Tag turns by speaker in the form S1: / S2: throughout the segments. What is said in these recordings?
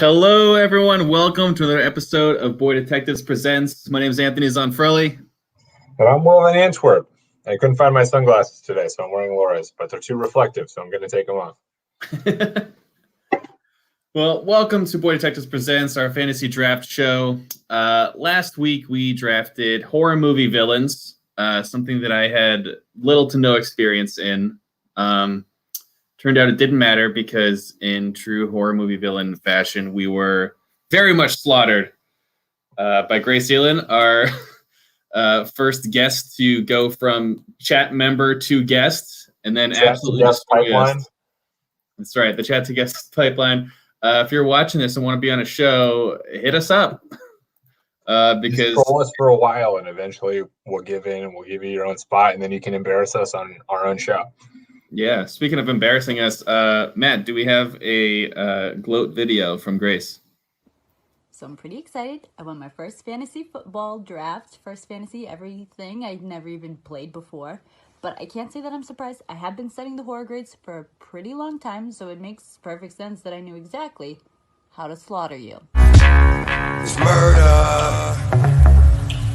S1: Hello, everyone. Welcome to another episode of Boy Detectives Presents. My name is Anthony Zonfrelli.
S2: And I'm Will in Antwerp. I couldn't find my sunglasses today, so I'm wearing Laura's, but they're too reflective, so I'm going to take them off.
S1: Well, welcome to Boy Detectives Presents, our fantasy draft show. Last week, we drafted horror movie villains, something that I had little to no experience in. Turned out it didn't matter because in true horror movie villain fashion, we were very much slaughtered by Grace Elan, our first guest to go from chat member to guest, and then
S2: chat
S1: absolutely destroy us. That's right, the chat to guest pipeline. If you're watching this and want to be on a show, hit us up. Because
S2: troll us for a while, and eventually we'll give in and we'll give you your own spot, and then you can embarrass us on our own show.
S1: Yeah. Speaking of embarrassing us, Matt, do we have a gloat video from Grace?
S3: So I'm pretty excited. I won my first fantasy football draft, first fantasy everything. I'd never even played before. But I can't say that I'm surprised. I have been studying the horror grades for a pretty long time, so it makes perfect sense that I knew exactly how to slaughter you.
S4: It's murder.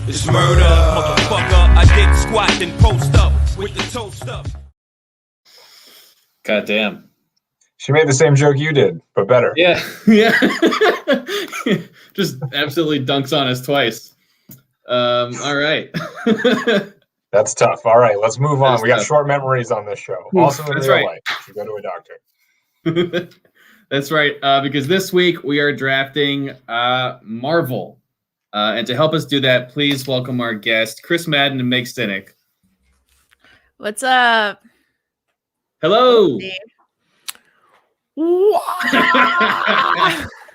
S4: It's murder. Motherfucker, I did squat and post up with the toast up.
S1: God damn.
S2: She made the same joke you did, but better.
S1: Yeah. Just absolutely dunks on us twice. All right.
S2: That's tough. All right, let's move on. We got
S1: tough.
S2: short memories on this show. Also in real life, you go to a doctor.
S1: That's right, because this week we are drafting Marvel. And to help us do that, please welcome our guest, Chris Madden and Meg Sinick.
S5: What's up?
S1: Hello.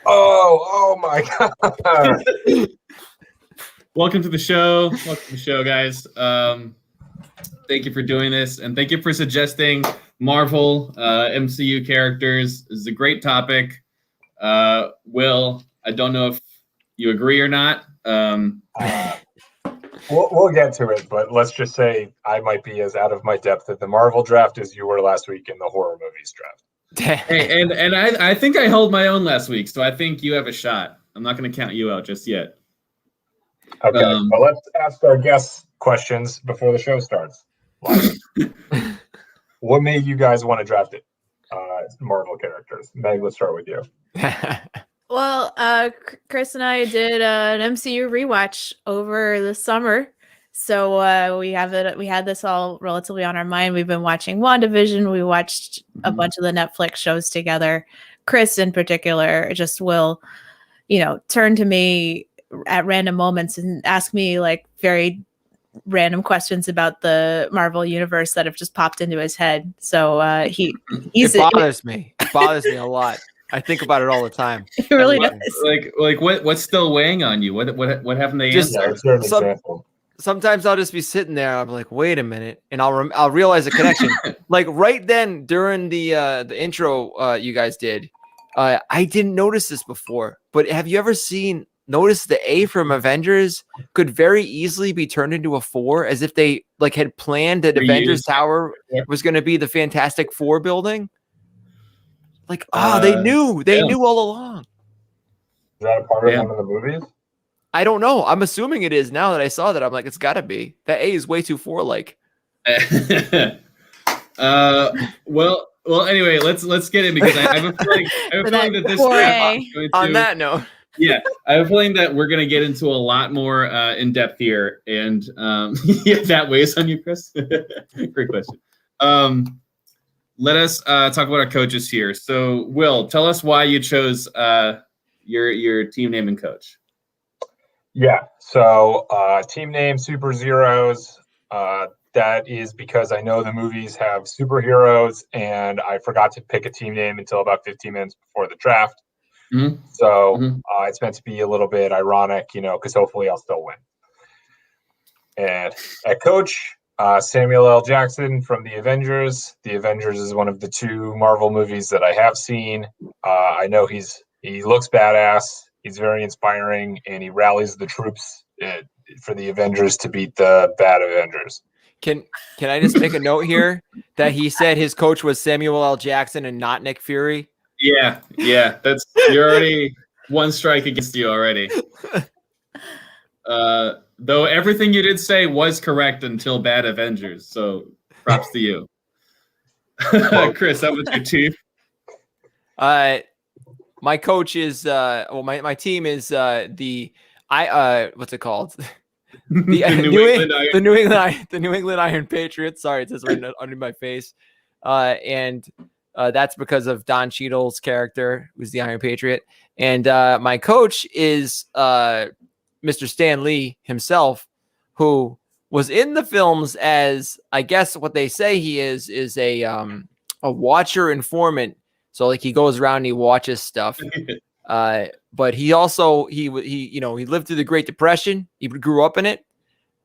S2: Oh my God.
S1: Welcome to the show. Welcome to the show, guys. Thank you for doing this, and thank you for suggesting Marvel MCU characters. This is a great topic. Will, I don't know if you agree or not.
S2: We'll get to it, but let's just say I might be as out of my depth at the Marvel draft as you were last week in the horror movies draft.
S1: Hey, and I think I held my own last week, so I think you have a shot. I'm not going to count you out just yet.
S2: Okay, well, let's ask our guests questions before the show starts. What made you guys want to draft it? Marvel characters. Meg, let's start with you.
S5: Well, Chris and I did an MCU rewatch over the summer, so we had this all relatively on our mind. We've been watching WandaVision. We watched a bunch of the Netflix shows together. Chris, in particular, just will, turn to me at random moments and ask me like very random questions about the Marvel universe that have just popped into his head. So it
S6: bothers me. It bothers me a lot. I think about it all the time.
S5: It really does.
S1: Like what's still weighing on you? What happened to answer?
S6: Sometimes I'll just be sitting there. I'm like, wait a minute, and I'll realize a connection. Like right then during the intro you guys did, I didn't notice this before. But have you ever noticed the A from Avengers could very easily be turned into a 4, as if they like had planned that Avengers Tower was going to be the Fantastic Four building? Like, they knew all along.
S2: Is that a part of one of the movies?
S6: I don't know. I'm assuming it is now that I saw that. I'm like, it's got to be. That A is way too 4-like.
S1: Well, anyway, let's get in, because I have a feeling that this draft is going to,
S6: on that note.
S1: Yeah, I have a feeling that we're going to get into a lot more in depth here, and that weighs on you, Chris. Great question. Let us talk about our coaches here. So, Will, tell us why you chose your team name and coach.
S2: Yeah, so team name Super Zeros. That is because I know the movies have superheroes, and I forgot to pick a team name until about 15 minutes before the draft.
S1: Mm-hmm.
S2: So it's meant to be a little bit ironic, because hopefully I'll still win. And at coach, Samuel L. Jackson from The Avengers. The Avengers is one of the 2 Marvel movies that I have seen. I know he looks badass. He's very inspiring, and he rallies the troops for the Avengers to beat the bad Avengers.
S6: Can I just make a note here that he said his coach was Samuel L. Jackson and not Nick Fury?
S1: Yeah, that's you're already one strike against you already. Though everything you did say was correct until bad Avengers, so props to you. Chris, how about your team?
S6: My coach is my team is what's it called? The New England Iron Patriots. Sorry, it says right under my face. And that's because of Don Cheadle's character, who's the Iron Patriot. And my coach is Mr. Stan Lee himself, who was in the films as, I guess what they say he is a watcher informant. So like he goes around and he watches stuff. But he also he lived through the Great Depression. He grew up in it,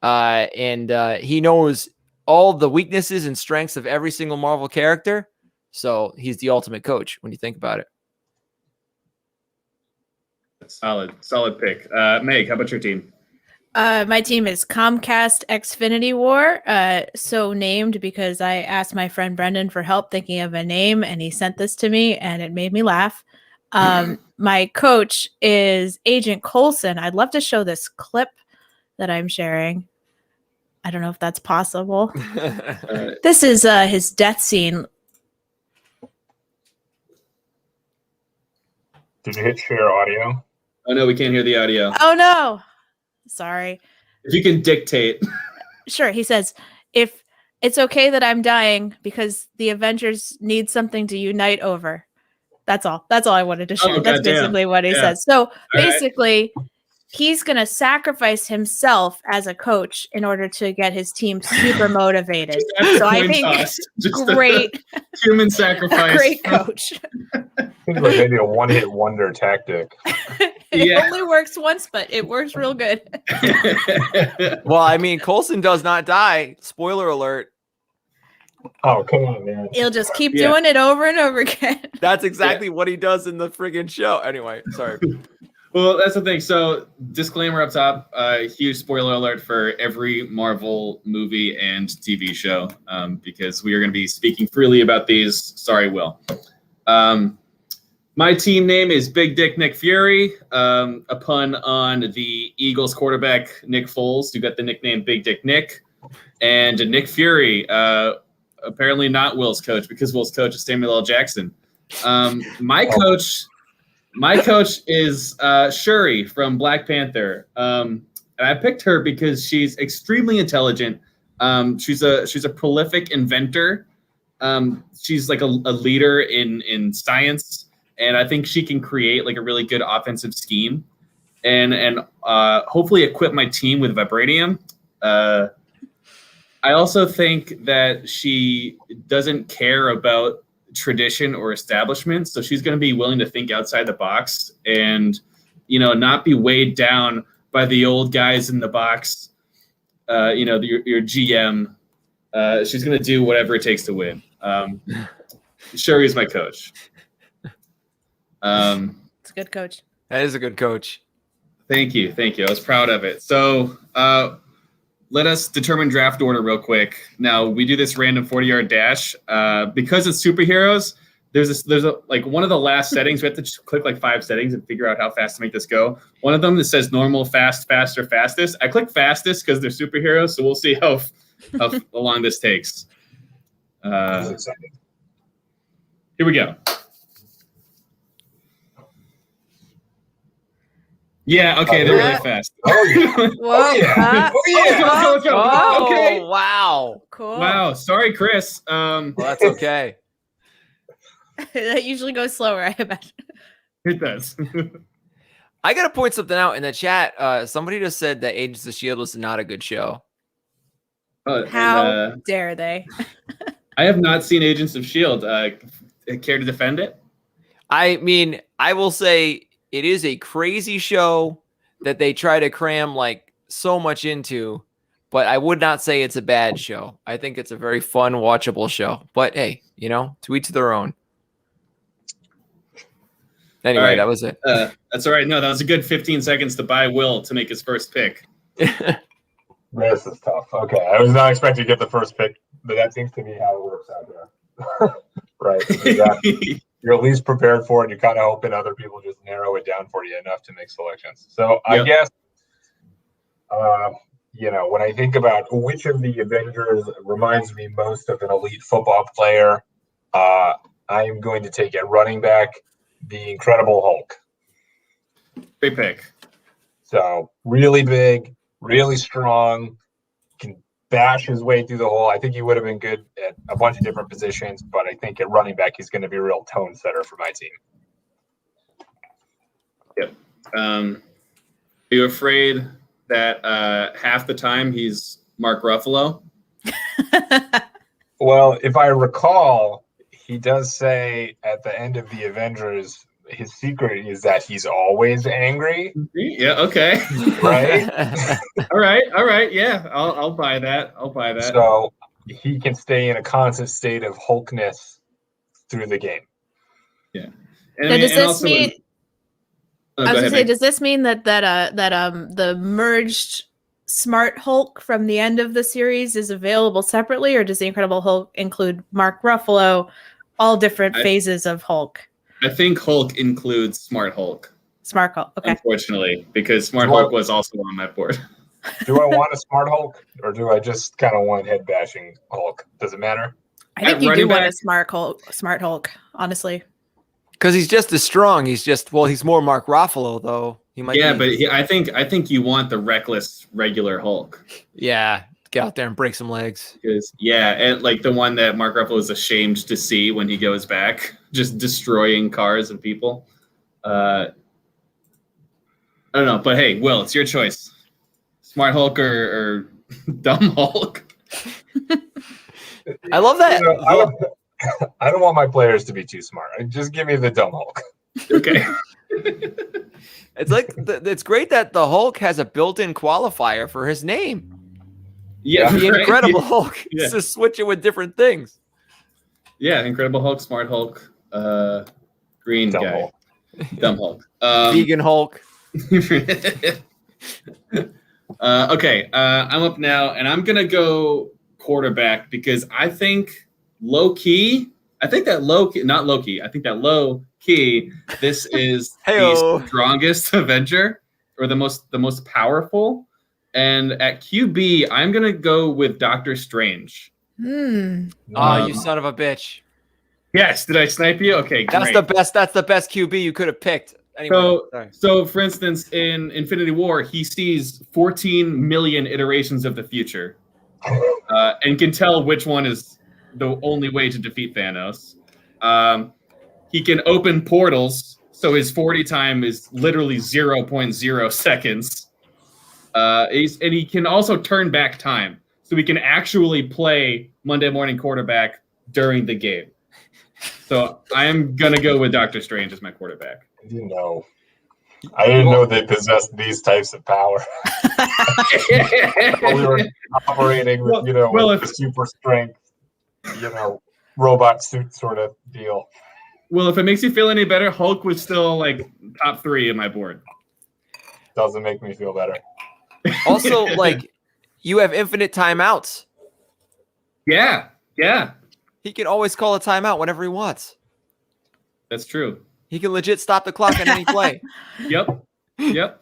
S6: and he knows all the weaknesses and strengths of every single Marvel character. So he's the ultimate coach when you think about it.
S1: Solid pick. Meg, how about your team?
S5: My team is Comcast Xfinity War, so named because I asked my friend Brendan for help thinking of a name, and he sent this to me, and it made me laugh. My coach is Agent Coulson. I'd love to show this clip that I'm sharing. I don't know if that's possible. This is his death scene.
S2: Did you hit share audio?
S1: Oh, no, we can't hear the audio.
S5: Oh, no. Sorry.
S1: If you can dictate.
S5: Sure. He says, if it's okay that I'm dying because the Avengers need something to unite over. That's all I wanted to share.
S1: Oh,
S5: That's
S1: goddamn.
S5: basically what he
S1: Yeah.
S5: says. So
S1: right.
S5: basically, he's going to sacrifice himself as a coach in order to get his team super motivated. So I think great
S1: human sacrifice.
S5: Great coach.
S2: Seems like maybe a one-hit wonder tactic.
S5: It only works once, but it works real good.
S6: Well, I mean, Coulson does not die. Spoiler alert.
S2: Oh, come on, man.
S5: He'll just keep doing it over and over again.
S6: That's exactly what he does in the friggin' show. Anyway, sorry.
S1: Well, that's the thing. So, disclaimer up top, huge spoiler alert for every Marvel movie and TV show, because we are going to be speaking freely about these. Sorry, Will. My team name is Big Dick Nick Fury, a pun on the Eagles quarterback Nick Foles, who got the nickname Big Dick Nick. And Nick Fury, apparently not Will's coach, because Will's coach is Samuel L. Jackson. My coach is Shuri from Black Panther. And I picked her because she's extremely intelligent. She's a prolific inventor. She's like a leader in science, and I think she can create like a really good offensive scheme, and hopefully equip my team with vibranium. I also think that she doesn't care about tradition or establishment, so she's going to be willing to think outside the box and, not be weighed down by the old guys in the box. Your GM. She's going to do whatever it takes to win. Shuri's my coach.
S5: It's a good coach.
S6: That is a good coach.
S1: Thank you. I was proud of it. So let us determine draft order real quick. Now, we do this random 40-yard dash. Because it's superheroes, there's one of the last settings. We have to click like 5 settings and figure out how fast to make this go. One of them that says normal, fast, faster, fastest. I click fastest because they're superheroes, so we'll see how long this takes. Here we go. Yeah, okay, they're really fast.
S2: Oh, yeah.
S5: Whoa.
S1: Let's go.
S6: Oh,
S1: Okay.
S6: wow.
S5: Cool.
S1: Wow, sorry, Chris.
S6: Well, that's okay.
S5: That usually goes slower, I imagine.
S1: It does.
S6: I got to point something out in the chat. Somebody just said that Agents of S.H.I.E.L.D. was not a good show.
S5: How dare they?
S1: I have not seen Agents of S.H.I.E.L.D. Care to defend it?
S6: I mean, I will say it is a crazy show that they try to cram like so much into, but I would not say it's a bad show. I think it's a very fun, watchable show. But hey, to each their oon. Anyway,
S1: right.
S6: That was it.
S1: That's all right. No, that was a good 15 seconds to buy Will to make his first pick.
S2: This is tough. Okay, I was not expecting to get the first pick, but that seems to be how it works out there. Right. Exactly. You're at least prepared for it. You're kind of hoping other people just narrow it down for you enough to make selections. So I guess, when I think about which of the Avengers reminds me most of an elite football player, I am going to take at running back the Incredible Hulk.
S1: Great pick.
S2: So really big, really strong, can bash his way through the hole. I think he would have been good at a bunch of different positions, but I think at running back, he's going to be a real tone setter for my team.
S1: Yep. Are you afraid that half the time he's Mark Ruffalo?
S2: Well, if I recall, he does say at the end of the Avengers, his secret is that he's always angry.
S1: Yeah. Okay.
S2: Right.
S1: All right. Yeah. I'll buy that.
S2: So he can stay in a constant state of Hulkness through the game.
S1: Yeah.
S5: Does this mean?
S1: I
S5: was gonna say, does this mean that the merged Smart Hulk from the end of the series is available separately, or does the Incredible Hulk include Mark Ruffalo, all different phases of Hulk?
S1: I think Hulk includes Smart Hulk.
S5: Smart Hulk, okay.
S1: Unfortunately, because Smart Hulk was also on my board.
S2: Do I want a Smart Hulk, or do I just kind of want head bashing Hulk? Does it matter?
S5: I think you do want a Smart Hulk, honestly.
S6: Because he's just as strong. He's more Mark Ruffalo though. He might.
S1: Yeah, but I think you want the reckless regular Hulk.
S6: Yeah, get out there and break some legs.
S1: And like the one that Mark Ruffalo is ashamed to see when he goes back just destroying cars and people. I don't know, but hey, Will, it's your choice. Smart Hulk or Dumb Hulk?
S6: I love that.
S2: I don't want my players to be too smart. Just give me the Dumb Hulk.
S1: Okay.
S6: It's like it's great that the Hulk has a built-in qualifier for his name.
S1: Yeah,
S6: the
S1: right?
S6: Incredible Hulk.
S1: Yeah.
S6: Just switch it with different things.
S1: Yeah, Incredible Hulk, Smart Hulk, Green
S2: Dumb
S1: guy,
S2: Hulk.
S1: Dumb Hulk,
S6: Vegan Hulk.
S1: Okay, I'm up now, and I'm gonna go quarterback because I think low key, this is
S6: Hey-o.
S1: the strongest Avenger or the most powerful. And at QB, I'm gonna go with Doctor Strange.
S5: Hmm.
S6: Oh, you son of a bitch.
S1: Yes, did I snipe you? Okay, great.
S6: That's the best QB you could have picked. Anyway,
S1: So for instance, in Infinity War, he sees 14 million iterations of the future, and can tell which one is the only way to defeat Thanos. He can open portals, so his 40 time is literally 0.0 seconds. And he can also turn back time, so he can actually play Monday Morning Quarterback during the game. So I'm gonna go with Doctor Strange as my quarterback.
S2: I didn't know they possessed these types of power. We were operating with, with the super strength, robot suit sort of deal.
S1: Well, if it makes you feel any better, Hulk was still like top 3 in my board.
S2: Doesn't make me feel better.
S6: Also, you have infinite timeouts.
S1: Yeah.
S6: He can always call a timeout whenever he wants.
S1: That's true.
S6: He can legit stop the clock on any play.
S1: Yep.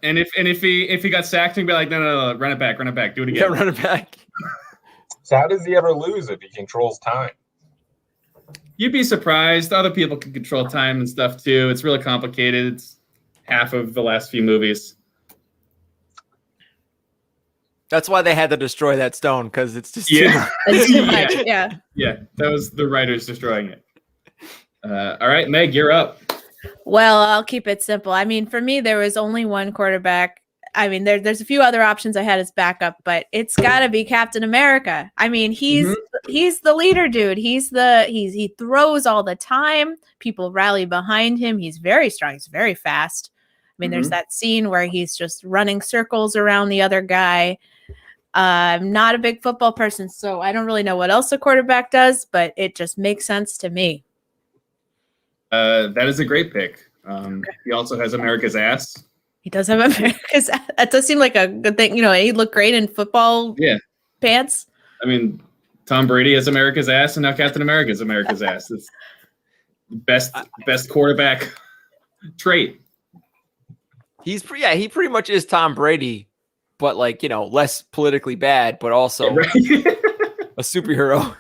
S1: And if he got sacked, he'd be like, no, run it back, do it again.
S6: Yeah, run it back.
S2: So how does he ever lose if he controls time?
S1: You'd be surprised. Other people can control time and stuff too. It's really complicated. It's half of the last few movies.
S6: That's why they had to destroy that stone, because it's just
S5: Too much.
S1: Yeah, that was the writers destroying it. All right, Meg, you're up.
S5: Well, I'll keep it simple. I mean, for me, there was only one quarterback. I mean, there's a few other options I had as backup, but it's got to be Captain America. I mean, he's the leader, dude. He throws all the time. People rally behind him. He's very strong. He's very fast. I mean, there's that scene where he's just running circles around the other guy. I'm not a big football person, so I don't really know what else a quarterback does, but it just makes sense to me.
S1: That is a great pick. He also has America's ass.
S5: He does have America's ass. That does seem like a good thing. He looked great in football pants.
S1: I mean, Tom Brady has America's ass, and now Captain America's America's ass. It's the best quarterback trait.
S6: He pretty much is Tom Brady, but less politically bad, but also a superhero.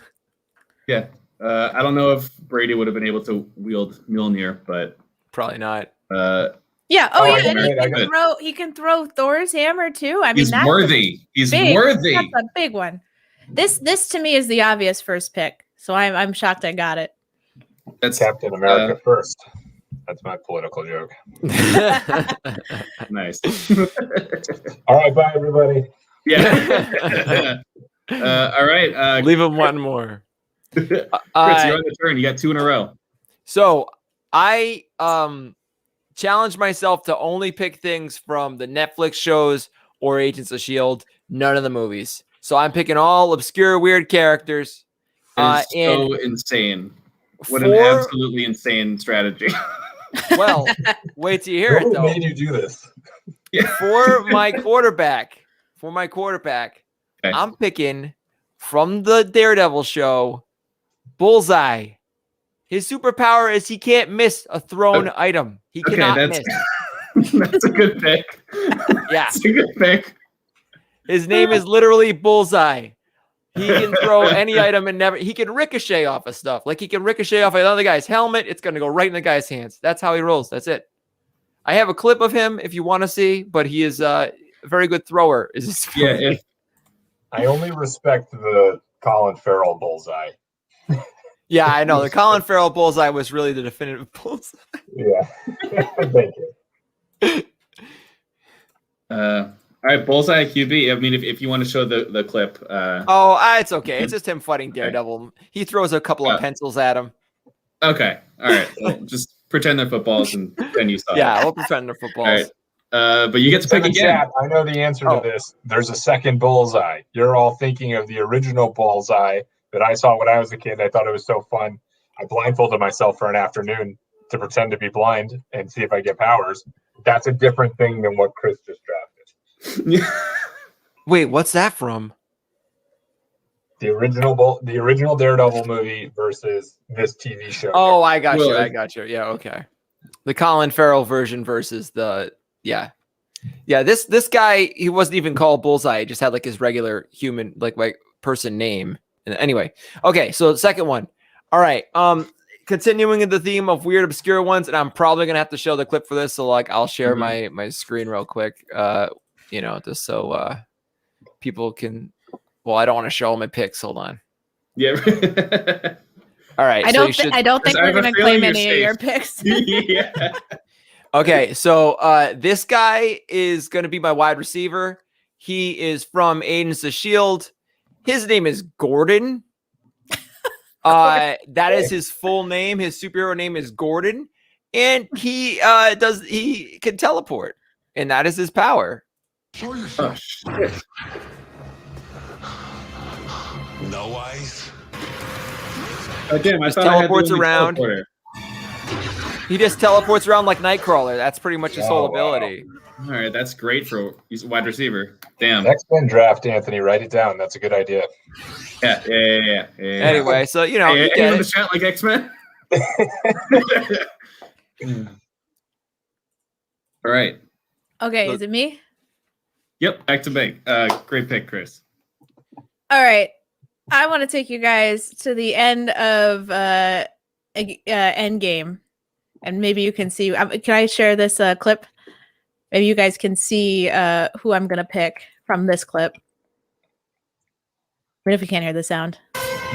S6: Yeah.
S1: I don't know if Brady would have been able to wield Mjolnir, but
S6: probably not.
S5: Yeah. And he can throw Thor's hammer too. I mean,
S1: he's worthy. He's worthy.
S5: That's a big one. This to me is the obvious first pick, so I'm shocked I got it.
S2: That's Captain America first. That's my political joke.
S1: Nice.
S2: All right, bye everybody.
S1: Yeah. All right.
S6: Leave him one more.
S1: Chris, you're on the turn. You got 2 in a row.
S6: So I challenged myself to only pick things from the Netflix shows or Agents of S.H.I.E.L.D., none of the movies. So I'm picking all obscure, weird characters.
S1: It's so insane. What an absolutely insane strategy.
S6: Well, wait till you hear it, though.
S2: Who made you do this?
S6: For my quarterback, okay. I'm picking from the Daredevil show, Bullseye. His superpower is he can't miss a thrown item. He cannot miss.
S1: That's a good pick.
S6: Yeah.
S1: That's a good pick.
S6: His name is literally Bullseye. He can throw any item and he can ricochet off of stuff. Like he can ricochet off another guy's helmet. It's going to go right in the guy's hands. That's how he rolls. That's it. I have a clip of him if you want to see, but he is a very good thrower.
S2: I only respect the Colin Farrell Bullseye.
S6: Yeah, I know. The Colin Farrell bullseye was really the definitive bullseye.
S2: Yeah. Thank you.
S1: All right, bullseye QB. I mean, if you want to show the clip.
S6: It's okay. It's just him fighting Daredevil. He throws a couple of pencils at him.
S1: Okay. All right. Well, just pretend they're footballs and then you saw.
S6: Yeah, we'll pretend they're footballs.
S1: All right. But you get to pick again.
S2: Chat, I know the answer to this. There's a second bullseye. You're all thinking of the original bullseye that I saw when I was a kid. I thought it was so fun. I blindfolded myself for an afternoon to pretend to be blind and see if I get powers. That's a different thing than what Chris just drafted.
S6: Wait, what's that from?
S2: The original Daredevil movie versus this TV show.
S6: Oh, I got you. I got you. Yeah, okay. The Colin Farrell version versus the this guy, he wasn't even called Bullseye. He just had like his regular human like person name. And anyway, okay. So the second one. All right. Continuing in the theme of weird, obscure ones, and I'm probably gonna have to show the clip for this. So like, I'll share my screen real quick. Just so people can. Well, I don't want to show my picks. Hold on.
S1: Yeah.
S6: All right.
S5: I don't think we're gonna claim any of your picks.
S1: Yeah.
S6: Okay, so this guy is going to be my wide receiver. He is from Agents of S.H.I.E.L.D. His name is Gordon. That is his full name. His superhero name is Gordon. And he can teleport. And that is his power.
S4: Show yourself.
S1: Oh, shit.
S4: No eyes.
S1: Oh, damn, I
S6: Just
S1: thought
S6: teleports
S1: I had the
S6: around.
S1: teleporter.
S6: He just teleports around like Nightcrawler. That's pretty much his whole ability.
S1: All right, that's great for he's a wide receiver. Damn.
S2: X-Men draft, Anthony. Write it down. That's a good idea.
S1: Yeah.
S6: Anyway, so you
S1: Hey,
S6: get
S1: anyone in
S6: it.
S1: the chat like X-Men? All right.
S5: Okay, is it me?
S1: Yep. Back to Meg. Great pick, Chris.
S5: All right. I want to take you guys to the end of Endgame, and maybe you can see. Can I share this clip? Maybe you guys can see who I'm gonna pick from this clip. Even if you can't hear the sound.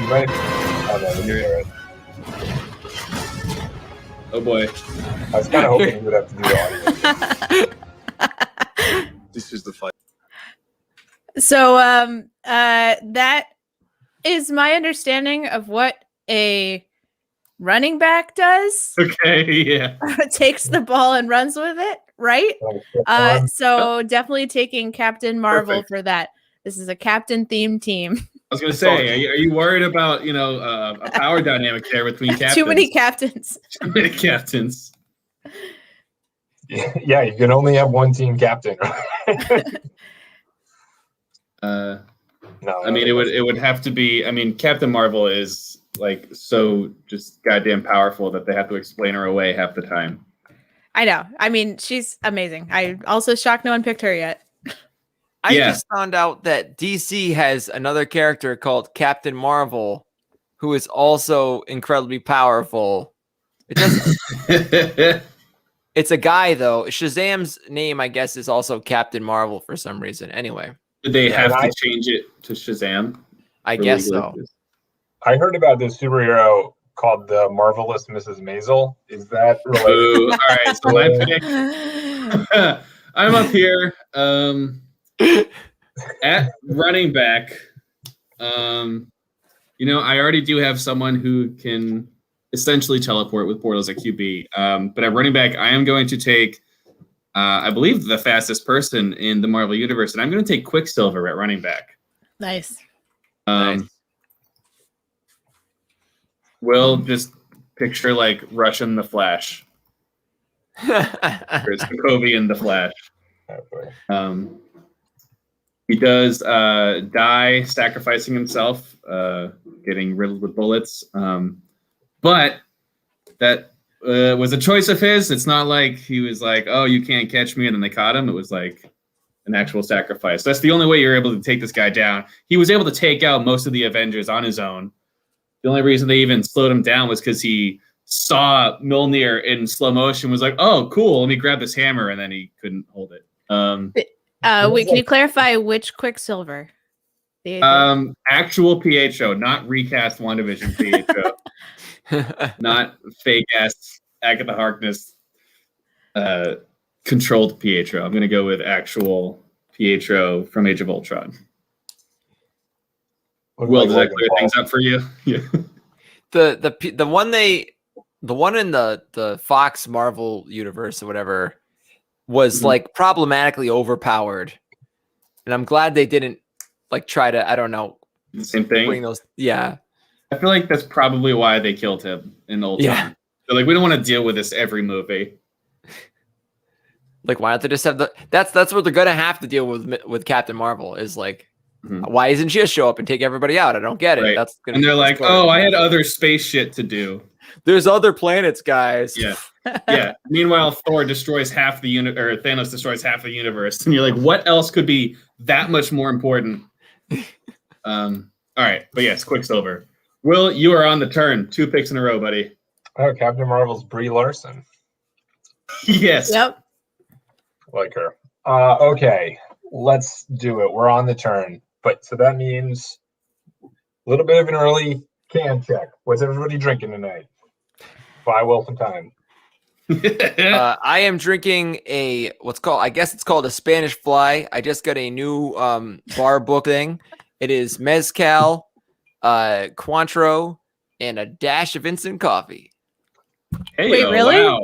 S2: You might. Oh, no, you hear it.
S1: Oh boy.
S2: I was kind of hoping you would have to do the audio.
S4: This is the fight.
S5: So that is my understanding of what a running back does.
S1: Okay. Yeah.
S5: Takes the ball and runs with it, right? So definitely taking Captain Marvel
S1: Perfect.
S5: for that. This is a captain themed team.
S1: I was gonna say, are you worried about a power dynamic there between captains?
S5: Too many captains.
S1: Too many captains.
S2: Yeah, you can only have one team captain. No,
S1: I mean, it would have to be. I mean, Captain Marvel is like so just goddamn powerful that they have to explain her away half the time.
S5: I know. I mean, she's amazing. I also shocked no one picked her yet.
S6: I just found out that DC has another character called Captain Marvel, who is also incredibly powerful. It doesn't. It's a guy though. Shazam's name, I guess, is also Captain Marvel for some reason. Anyway,
S1: Did they have to change it to Shazam?
S6: I guess so.
S2: I heard about this superhero called the Marvelous Mrs. Maisel. Is that related?
S1: Ooh, all right, so my pick. I'm up here at running back. I already do have someone who can essentially teleport with portals at QB. But at running back, I am going to take, I believe, the fastest person in the Marvel Universe, and I'm going to take Quicksilver at running back.
S5: Nice.
S6: Nice.
S1: We'll just picture like Russian the Flash. Or it's Sokovia in the Flash. He does die sacrificing himself, getting riddled with bullets. But that was a choice of his. It's not like he was like, oh, you can't catch me, and then they caught him. It was like an actual sacrifice. That's the only way you're able to take this guy down. He was able to take out most of the Avengers on his own. The only reason they even slowed him down was because he saw Mjolnir in slow motion, was like, oh, cool, let me grab this hammer, and then he couldn't hold it.
S5: Wait, can you clarify which Quicksilver?
S1: Actual PHO, not recast WandaVision PHO. not fake ass Agatha Harkness controlled Pietro. I'm gonna go with actual Pietro from Age of Ultron. Will, does that clear things up for you? Yeah.
S6: The one in the Fox Marvel universe or whatever was like problematically overpowered, and I'm glad they didn't like try to, I don't know,
S1: the same thing.
S6: Bring those, yeah.
S1: I feel like that's probably why they killed him in Ultron. Yeah. They're like, we don't want to deal with this every movie.
S6: Like, why don't they just have that's what they're gonna have to deal with Captain Marvel is like, why isn't she just show up and take everybody out? I don't get it.
S1: Right. And they're like, oh, I had other space shit to do.
S6: There's other planets, guys.
S1: Yeah. Yeah. Meanwhile, Thor destroys half the universe, or Thanos destroys half the universe. And you're like, what else could be that much more important? All right. But yes, Quicksilver. Will, you are on the turn. 2 picks in a row, buddy.
S2: Oh, Captain Marvel's Brie Larson.
S1: Yes.
S5: Yep.
S2: Like her. Okay. Let's do it. We're on the turn. But so that means a little bit of an early can check. What's everybody drinking tonight? Buy well some time.
S6: I am drinking I guess it's called a Spanish Fly. I just got a new bar book thing. It is mezcal, Cointreau, and a dash of instant coffee.
S1: Hey,
S5: wait, really?
S1: Wow.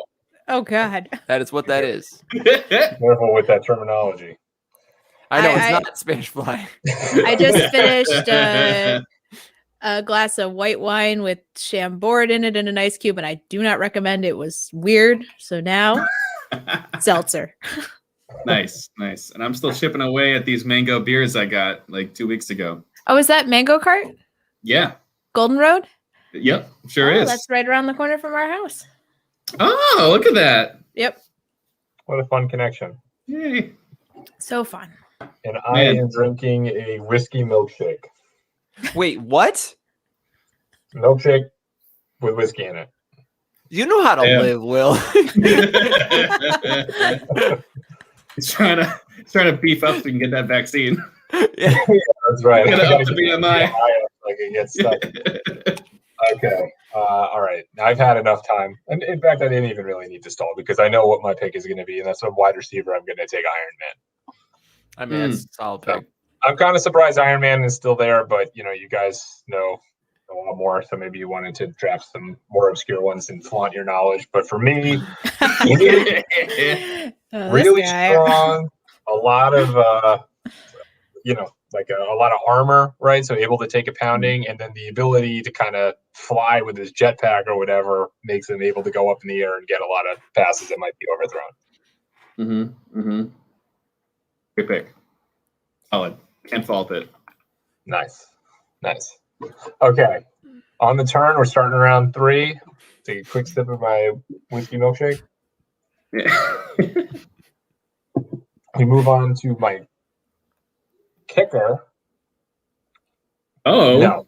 S5: Oh God.
S6: That is what that is.
S2: Careful with that terminology.
S6: I know it's not Spanish Fly.
S5: I just finished a glass of white wine with Chambord in it in an ice cube, and I do not recommend it. It was weird. So now, seltzer.
S1: Nice. And I'm still chipping away at these mango beers I got like 2 weeks ago.
S5: Oh, is that Mango Cart?
S1: Yeah.
S5: Golden Road?
S1: Yep, sure is.
S5: That's right around the corner from our house.
S1: Oh, look at that.
S5: Yep.
S2: What a fun connection.
S1: Yay.
S5: So fun.
S2: And I am drinking a whiskey milkshake.
S6: Wait, what?
S2: Milkshake with whiskey in it.
S6: You know how to live, Will.
S1: He's trying to beef up so he can get that vaccine.
S6: Yeah,
S2: that's right.
S1: Get up to BMI.
S2: Like it gets stuck. Okay. All right. Now I've had enough time. And in fact, I didn't even really need to stall because I know what my pick is going to be, and that's a wide receiver. I'm going to take Iron Man.
S6: I mean, that's a solid pick.
S2: So, I'm kind of surprised Iron Man is still there, but you guys know a lot more, so maybe you wanted to draft some more obscure ones and flaunt your knowledge. But for me, really strong, a lot of like a lot of armor, right? So able to take a pounding, and then the ability to kind of fly with his jetpack or whatever makes him able to go up in the air and get a lot of passes that might be overthrown.
S1: Good pick. Solid. Can't fault it.
S2: Nice. Okay. On the turn, we're starting round 3. Take a quick sip of my whiskey milkshake.
S1: Yeah.
S2: We move on to my kicker.
S1: Oh.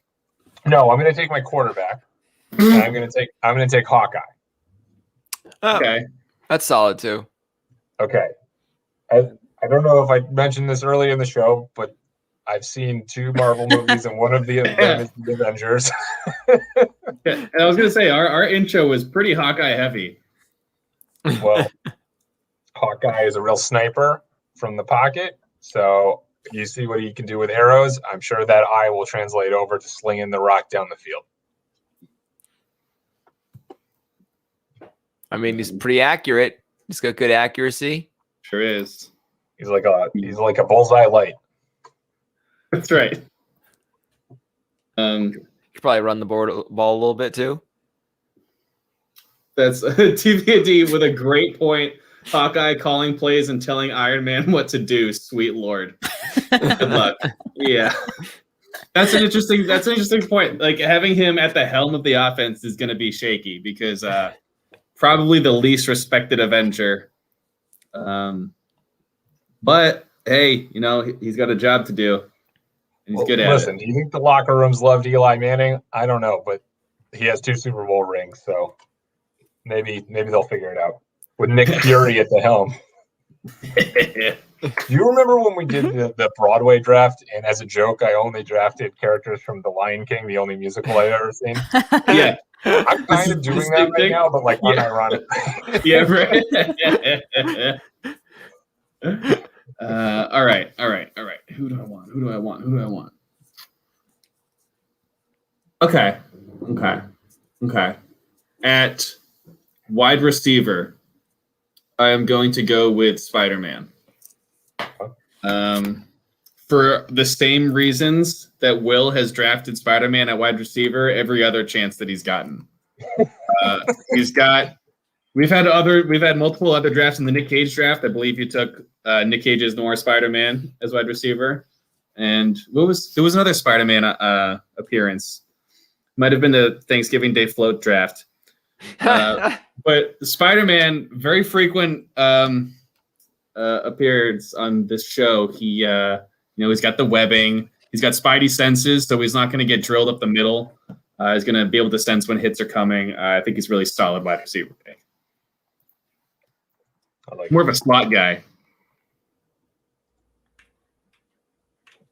S2: No, I'm going to take my quarterback. And I'm going to take Hawkeye.
S6: Oh,
S1: okay.
S6: That's solid too.
S2: Okay. I don't know if I mentioned this early in the show, but I've seen 2 Marvel movies, and one of them is the Avengers.
S1: And I was going to say, our intro was pretty Hawkeye heavy.
S2: Well, Hawkeye is a real sniper from the pocket, so you see what he can do with arrows. I'm sure that eye will translate over to slinging the rock down the field.
S6: I mean, he's pretty accurate. He's got good accuracy.
S1: Sure is.
S2: He's like a bullseye light.
S1: That's right.
S6: You could probably run the ball a little bit too.
S1: That's TVD with a great point. Hawkeye calling plays and telling Iron Man what to do. Sweet Lord. Good luck. Yeah. That's an interesting point. Like having him at the helm of the offense is going to be shaky because probably the least respected Avenger. But hey, he's got a job to do. He's good at it.
S2: Listen, do you think the locker rooms loved Eli Manning? I don't know, but he has 2 Super Bowl rings, so maybe they'll figure it out with Nick Fury at the helm. Do you remember when we did the Broadway draft, and as a joke, I only drafted characters from The Lion King, the only musical I've ever seen?
S1: Yeah.
S2: I'm kind of doing that right now, but like unironically.
S1: Yeah, right. All right. Who do I want? Okay. At wide receiver, I am going to go with Spider-Man. For the same reasons that Will has drafted Spider-Man at wide receiver every other chance that he's gotten. We've had multiple other drafts in the Nick Cage draft. I believe you took Nick Cage's Noir Spider-Man as wide receiver. And there was another Spider-Man appearance. Might have been the Thanksgiving Day float draft. But Spider-Man, very frequent appearance on this show. He he's got the webbing. He's got spidey senses, so he's not going to get drilled up the middle. He's going to be able to sense when hits are coming. I think he's really solid wide receiver pick. More of a slot guy.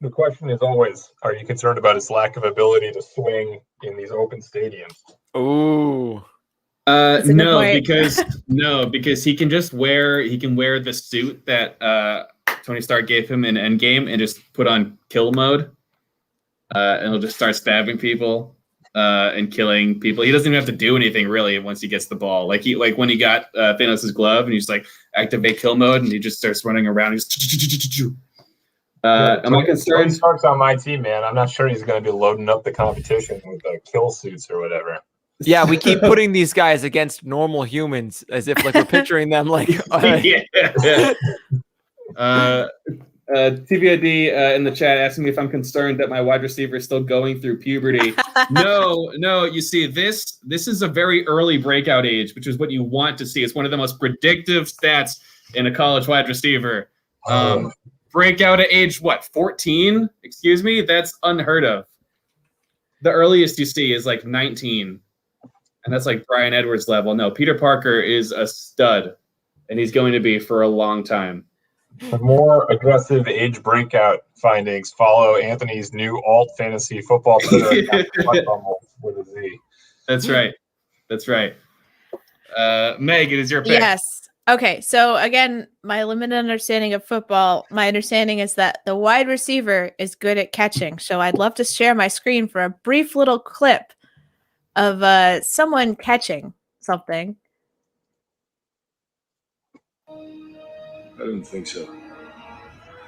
S2: The question is always, are you concerned about his lack of ability to swing in these open stadiums?
S6: Ooh.
S1: No, because he can wear the suit that Tony Stark gave him in Endgame and just put on kill mode. And he'll just start stabbing people and killing people. He doesn't even have to do anything really once he gets the ball. Like when he got Thanos' glove and he's like activate kill mode and he just starts running around. Am I concerned?
S2: Tony Stark's on my team, man. I'm not sure he's going to be loading up the competition with kill suits or whatever.
S6: Yeah, we keep putting these guys against normal humans as if like we're picturing them like.
S1: TVID in the chat asking me if I'm concerned that my wide receiver is still going through puberty. No. You see, this is a very early breakout age, which is what you want to see. It's one of the most predictive stats in a college wide receiver. Breakout at age 14? Excuse me, that's unheard of. The earliest you see is like 19, and that's like Brian Edwards level. No, Peter Parker is a stud, and he's going to be for a long time.
S2: For more aggressive age breakout findings, follow Anthony's new alt fantasy football Twitter account with a Z.
S1: That's right. Meg, it is your pick.
S5: Yes. Okay, so again, my limited understanding of football, my understanding is that the wide receiver is good at catching. So I'd love to share my screen for a brief little clip of someone catching something.
S7: I didn't think so.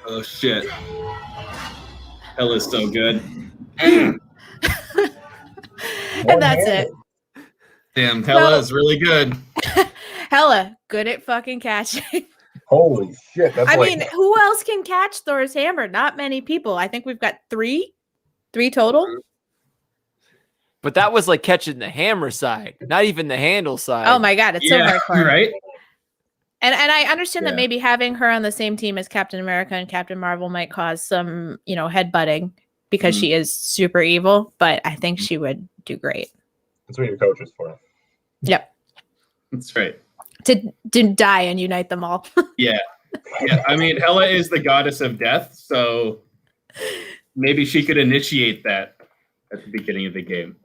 S1: Oh, shit. Hell is so good. And
S5: that's it.
S1: Damn, Hella is really good.
S5: Hella, good at fucking catching.
S2: Holy shit.
S5: I mean, who else can catch Thor's hammer? Not many people. I think we've got three total.
S6: But that was like catching the hammer side, not even the handle side.
S5: Oh my God, it's so hardcore.
S1: Right?
S5: And I understand that maybe having her on the same team as Captain America and Captain Marvel might cause some, headbutting because she is super evil, but I think she would do great.
S2: That's what your coach is for.
S5: Yep.
S1: That's right.
S5: To die and unite them all.
S1: Yeah. I mean, Hela is the goddess of death, so maybe she could initiate that at the beginning of the game.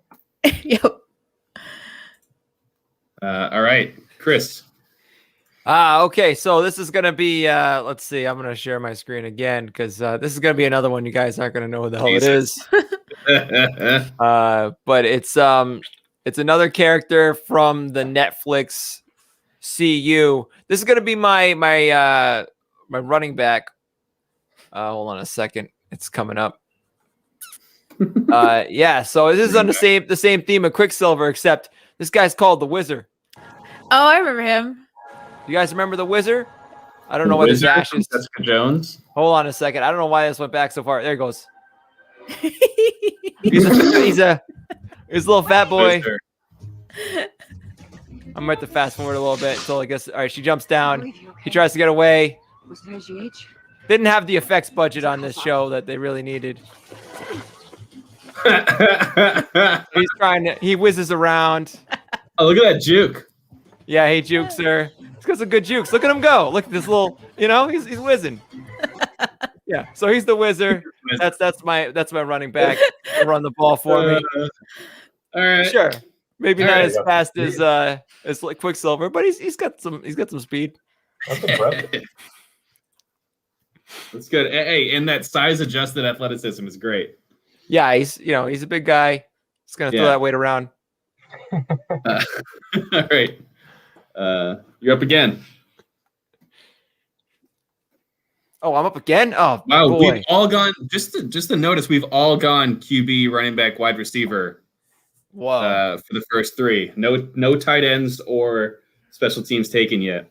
S5: Yep.
S1: All right, Chris.
S6: Okay, so this is going to be, let's see, I'm going to share my screen again because this is going to be another one you guys aren't going to know what the hell it is. But it's another character from the Netflix CU. This is going to be my running back. Hold on a second. It's coming up. So this is on the same theme of Quicksilver, except this guy's called the Wizard.
S5: Oh, I remember him.
S6: You guys remember the Wizard? I don't know what his dash is.
S1: Jessica Jones.
S6: Hold on a second. I don't know why this went back so far. There he goes. He's a little fat boy. I'm going to fast forward a little bit until I guess. All right, she jumps down. He tries to get away. Didn't have the effects budget on this show that they really needed. He whizzes around.
S1: Oh, look at that juke.
S6: Yeah, he jukes her. He's got some good jukes. Look at him go. Look at this little, he's whizzing. Yeah, so he's the Wizard. That's my running back. He'll run the ball for me.
S1: All right.
S6: Sure. Maybe
S1: All
S6: not
S1: right.
S6: as fast as like Quicksilver, but he's got some speed.
S2: That's impressive.
S1: That's good. Hey, and that size adjusted athleticism is great.
S6: Yeah, he's a big guy. He's gonna throw that weight around.
S1: All right. You're up again.
S6: Oh, I'm up again. Oh,
S1: Wow,
S6: boy.
S1: we've all gone. Just to notice, we've all gone QB, running back, wide receiver.
S6: Whoa.
S1: For the first three. No tight ends or special teams taken yet.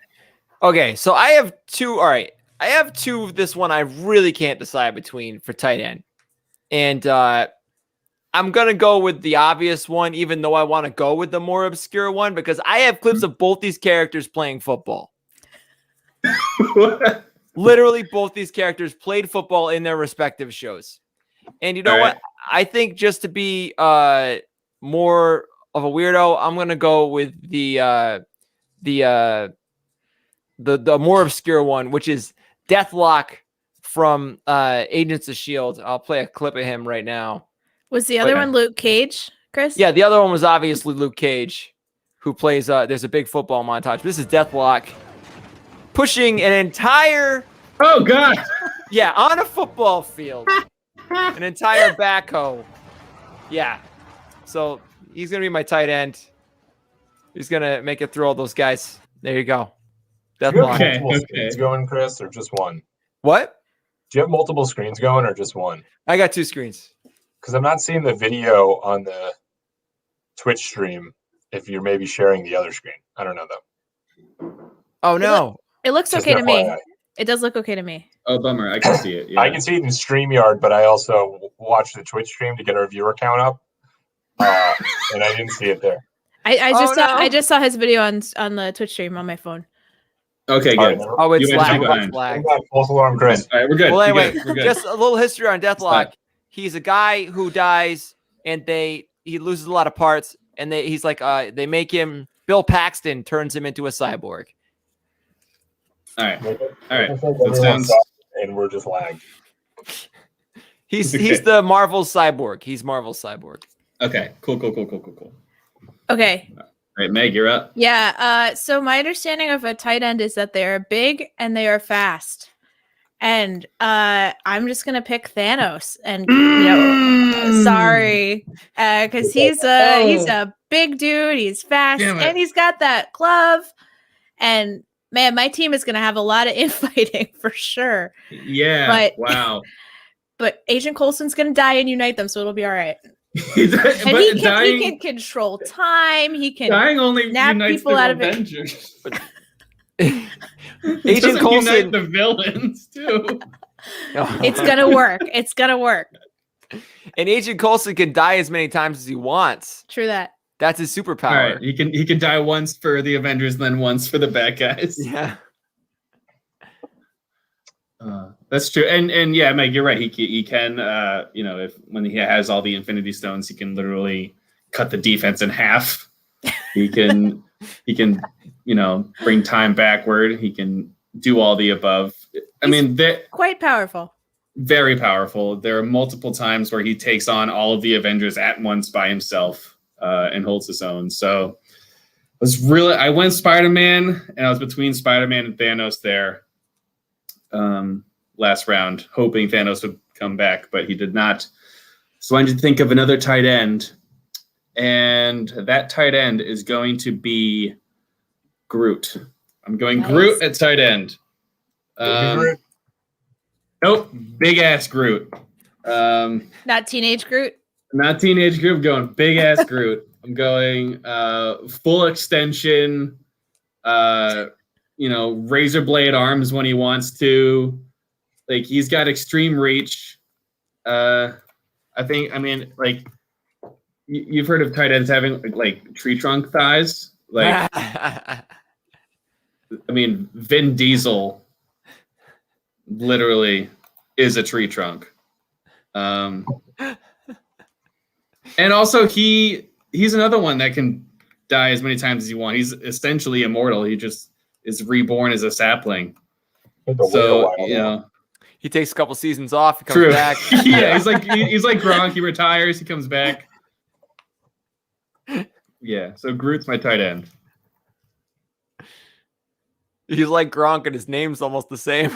S6: Okay, so I have two. All right, I have two. This one I really can't decide between for tight end, and I'm gonna go with the obvious one, even though I want to go with the more obscure one because I have clips of both these characters playing football. Literally, both these characters played football in their respective shows. And you know what? I think just to be more of a weirdo, I'm gonna go with the more obscure one, which is Deathlock from Agents of S.H.I.E.L.D. I'll play a clip of him right now.
S5: Was the other one Luke Cage, Chris?
S6: Yeah, the other one was obviously Luke Cage, who plays. There's a big football montage. This is Deathlock pushing an entire.
S1: Oh God!
S6: Yeah, on a football field, an entire backhoe. Yeah, so he's gonna be my tight end. He's gonna make it through all those guys. There you go. Deathlock.
S2: Do you have multiple screens going, Chris, or just one?
S6: What?
S2: Do you have multiple screens going, or just one?
S6: I got two screens.
S2: Because I'm not seeing the video on the Twitch stream. If you're maybe sharing the other screen, I don't know though.
S6: Oh no,
S5: it looks
S2: Just
S5: okay to me.
S2: FYI.
S5: It does look okay to me.
S1: Oh bummer, I can see it. Yeah.
S2: I can see it in StreamYard, but I also watched the Twitch stream to get our viewer count up, and I didn't see it there.
S5: I just saw his video on the Twitch stream on my phone.
S1: Okay, good.
S6: Oh, it's
S1: You went too
S6: lag.
S1: behind.
S2: False alarm, Chris.
S1: All right, we're good.
S6: Well,
S1: We're
S6: anyway,
S1: good. We're good.
S6: just a little history on Deathlock.
S1: fine.
S6: He's a guy who dies, and he loses a lot of parts, and he's like they make him. Bill Paxton turns him into a cyborg.
S1: All right. All right. That
S2: Everyone
S1: sounds.
S2: stopped, and we're just lagged.
S6: He's
S1: Okay.
S6: the Marvel cyborg. He's Marvel cyborg.
S1: Okay. Cool.
S5: Okay.
S1: All right, Meg, you're up.
S5: Yeah. So my understanding of a tight end is that they are big and they are fast. And I'm just gonna pick Thanos, and sorry, because he's a big dude. He's fast, and he's got that glove. And man, my team is gonna have a lot of infighting for sure.
S1: Yeah. Wow.
S5: But Agent Coulson's gonna die and unite them, so it'll be all right.
S1: He
S5: can control time. He can
S1: dying only
S5: nap
S1: unites
S5: people
S1: the
S5: out of it.
S1: Avengers.
S6: Agent Coulson
S1: unite the villains too.
S5: It's gonna work. It's gonna work.
S6: And Agent Coulson can die as many times as he wants.
S5: True that.
S6: That's his superpower.
S1: All right, he can die once for the Avengers, then once for the bad guys.
S6: Yeah.
S1: That's true, and yeah, Meg, you're right. He can, if when he has all the Infinity Stones, he can literally cut the defense in half. He can, bring time backward. He can do all the above. I mean, they're
S5: quite powerful.
S1: Very powerful. There are multiple times where he takes on all of the Avengers at once by himself and holds his own. So I went Spider-Man, and I was between Spider-Man and Thanos there. Last round, hoping Thanos would come back, but he did not. So I need to think of another tight end, and that tight end is going to be Groot. I'm going nice. Groot at tight end. Nope, big ass Groot.
S5: Not teenage Groot.
S1: Not teenage Groot. I'm going big ass Groot. I'm going full extension. Razor blade arms when he wants to. Like, he's got extreme reach. You've heard of tight ends having like tree trunk thighs. Like, Vin Diesel literally is a tree trunk. And also he's another one that can die as many times as he wants. He's essentially immortal. He just is reborn as a sapling. So,
S6: he takes a couple seasons off. He comes back.
S1: Yeah, he's like Gronk. He retires. He comes back. Yeah, so Groot's my tight end.
S6: He's like Gronk, and his name's almost the same.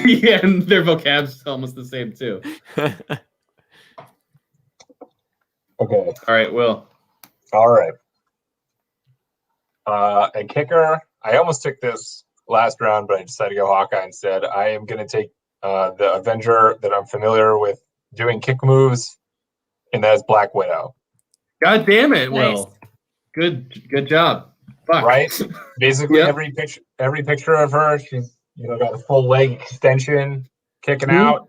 S1: Yeah, and their vocab's almost the same too.
S2: Okay.
S1: All right, Will.
S2: All right. A kicker. I almost took this last round, but I decided to go Hawkeye instead. I am going to take the Avenger that I'm familiar with doing kick moves, and that is Black Widow.
S1: God damn it,
S5: Nice.
S1: Will. Good job. Fuck.
S2: Right? Basically,
S1: Yep.
S2: every picture of her, she's got a full leg extension, kicking out.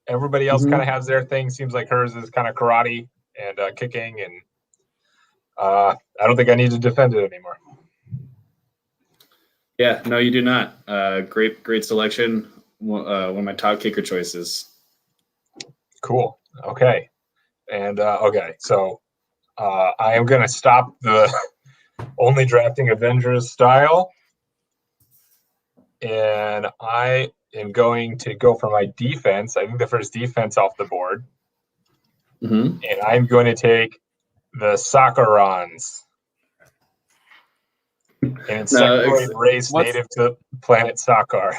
S2: Everybody else kind of has their thing. Seems like hers is kind of karate and kicking, and I don't think I need to defend it anymore.
S1: Yeah, no, you do not. Great selection. One of my top kicker choices.
S2: Cool. Okay. And so I am going to stop the only drafting Avengers style, and I am going to go for my defense. I think the first defense off the board, and I'm going to take the Sakurans. An insectoid race native to planet Sakar.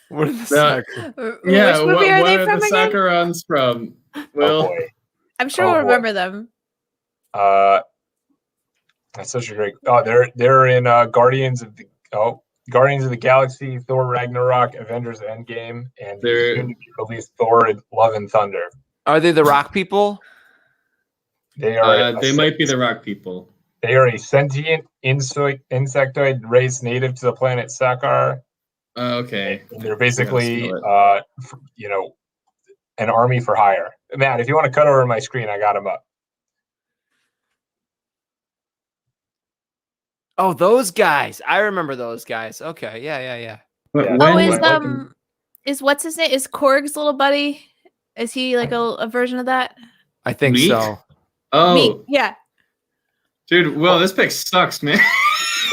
S6: What are the
S1: Yeah,
S5: Which movie are they
S1: what
S5: from
S1: are the
S5: again?
S1: Sakurans from? Will?
S2: Oh boy.
S5: I'm sure we'll remember them.
S2: That's such a great. Oh, they're in Guardians of the Galaxy, Thor Ragnarok, Avengers Endgame, and
S1: They're-
S2: soon to be released Thor and Love and Thunder.
S6: Are they the Rock people?
S2: They are.
S1: They might be the Rock people.
S2: They are a sentient insectoid race native to the planet Sakar.
S1: Okay.
S2: And they're basically,
S1: Gotta
S2: an army for hire. Matt, if you want to cut over my screen, I got them up.
S6: Oh, those guys. I remember those guys. Okay. Yeah.
S2: Yeah.
S5: Is what's his name? Is Korg's little buddy? Is he like a version of that?
S6: I think
S1: Meek?
S6: so.
S1: Oh,
S5: Meek, yeah.
S1: dude, Will, this pick sucks, man.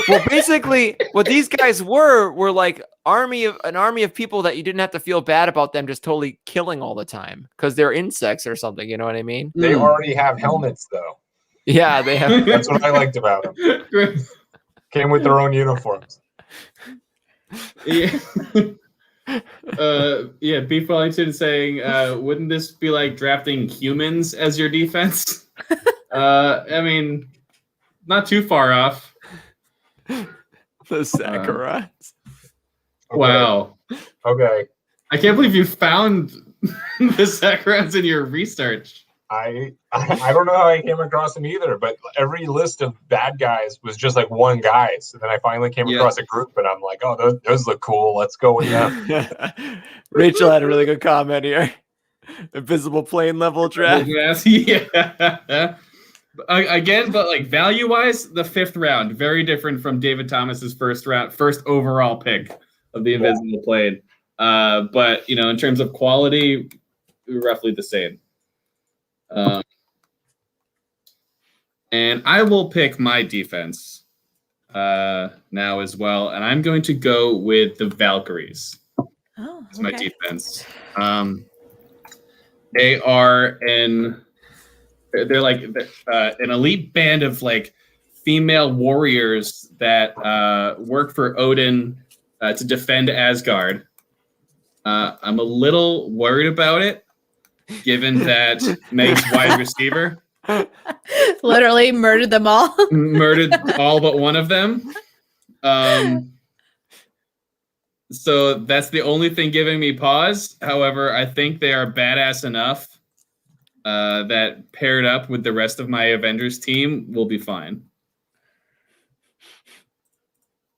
S6: Well, basically, what these guys were like an army of people that you didn't have to feel bad about them just totally killing all the time because they're insects or something. You know what I mean?
S2: They already have helmets, though.
S6: Yeah, they have.
S2: That's what I liked about them. Came with their own uniforms.
S1: Yeah. Beef Wellington saying, wouldn't this be like drafting humans as your defense? I mean, not too far off.
S6: The Sakurans.
S2: Okay.
S1: Wow.
S2: Okay.
S1: I can't believe you found the Sakurans in your research.
S2: I don't know how I came across them either, but every list of bad guys was just like one guy. So then I finally came across a group, and I'm like, oh, those look cool. Let's go with them.
S6: Rachel had a really good comment here. Invisible plane level draft.
S1: Yeah. Again, but like value-wise, the 5th round, very different from David Thomas's first overall pick of the Invisible Plane. But in terms of quality, roughly the same. And I will pick my defense now as well, and I'm going to go with the Valkyries.
S5: Oh,
S1: It's my defense. They are they're like an elite band of like female warriors that work for Odin to defend Asgard. I'm a little worried about it, given that Meg's wide receiver
S5: literally murdered them all.
S1: murdered all but one of them. So that's the only thing giving me pause. However, I think they are badass enough that paired up with the rest of my Avengers team will be fine.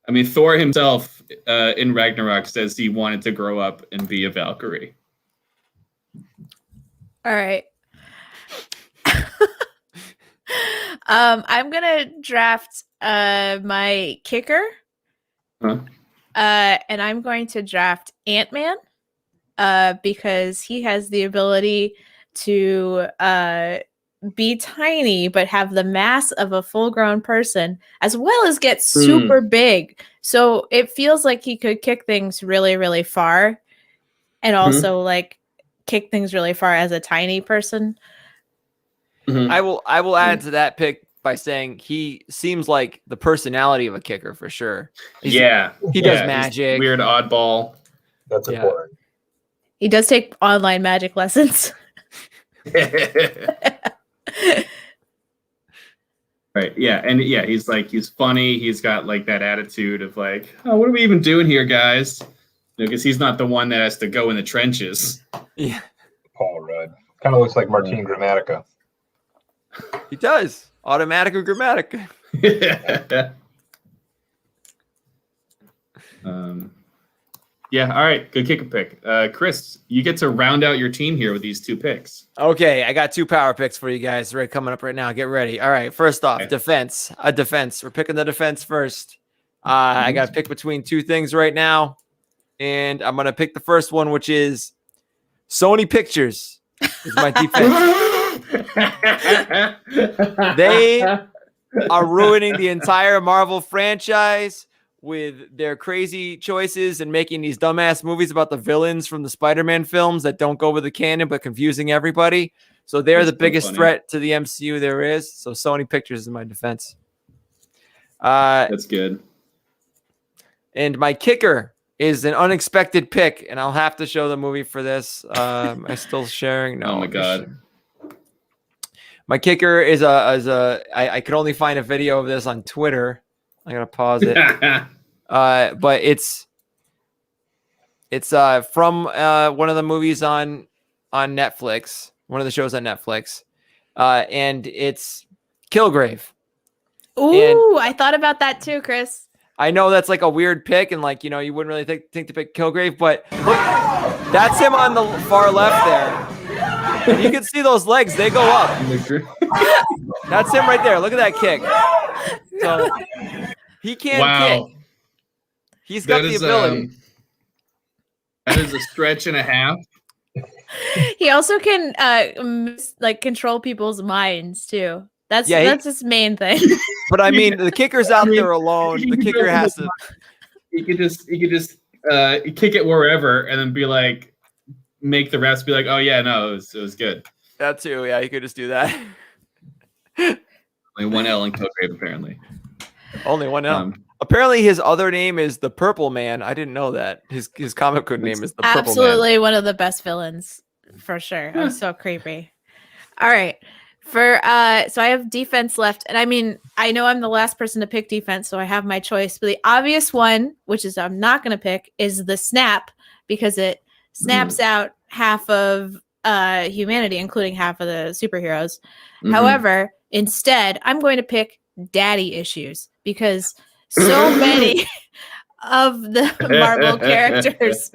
S1: I mean, Thor himself in Ragnarok says he wanted to grow up and be a Valkyrie.
S5: All right. I'm gonna draft my kicker.
S1: Huh?
S5: And I'm going to draft Ant-Man because he has the ability to be tiny but have the mass of a full-grown person, as well as get super big. So it feels like he could kick things really, really far, and also like kick things really far as a tiny person.
S6: I will add to that pick by saying he seems like the personality of a kicker for sure. He does magic.
S1: Weird oddball.
S2: That's important.
S5: He does take online magic lessons.
S1: Right. Yeah. And yeah, he's funny. He's got like that attitude of like, oh, what are we even doing here, guys? Because he's not the one that has to go in the trenches.
S6: Yeah.
S2: Paul Rudd. Kind of looks like Martin Gramatica.
S6: He does. Automatica Grammatica.
S1: Yeah. All right. Good kicker pick. Chris, you get to round out your team here with these 2 picks.
S6: Okay, I got 2 power picks for you guys right coming up right now. Get ready. All right, first off, defense. A defense. We're picking the defense first. I got to pick between 2 things right now, and I'm going to pick the first one, which is Sony Pictures is my defense. They are ruining the entire Marvel franchise with their crazy choices and making these dumbass movies about the villains from the Spider-Man films that don't go with the canon but confusing everybody. So they're the biggest threat to the MCU there is. So Sony Pictures is my defense.
S1: That's good.
S6: And my kicker is an unexpected pick, and I'll have to show the movie for this. Am I still sharing? No.
S1: Oh my God.
S6: My kicker is I could only find a video of this on Twitter. I'm gonna pause it. But it's from one of the movies on Netflix, one of the shows on Netflix, and it's Kilgrave.
S5: Ooh, I thought about that too, Chris.
S6: I know that's like a weird pick, and like, you know, you wouldn't really think to pick Kilgrave, but look, that's him on the far left there. You can see those legs; they go up. That's him right there. Look at that kick. So he can kick. He's got the ability.
S1: That is a stretch and a half.
S5: He also can like control people's minds too. That's his main thing.
S6: But I mean, the kicker's out there alone. The kicker has to.
S1: He could just kick it wherever and then be like, make the refs be like, oh yeah, no, it was good.
S6: That too, yeah, he could just do that.
S1: Only 1 L in Kilgrave, apparently.
S6: Only 1 L. Apparently, his other name is the Purple Man. I didn't know that. His comic book name is the Purple Man.
S5: Absolutely one of the best villains, for sure. That was so creepy. All right. So I have defense left. And I mean, I know I'm the last person to pick defense, so I have my choice. But the obvious one, which is I'm not going to pick, is the snap, because it snaps out half of humanity, including half of the superheroes. However, instead, I'm going to pick daddy issues, because so many of the Marvel characters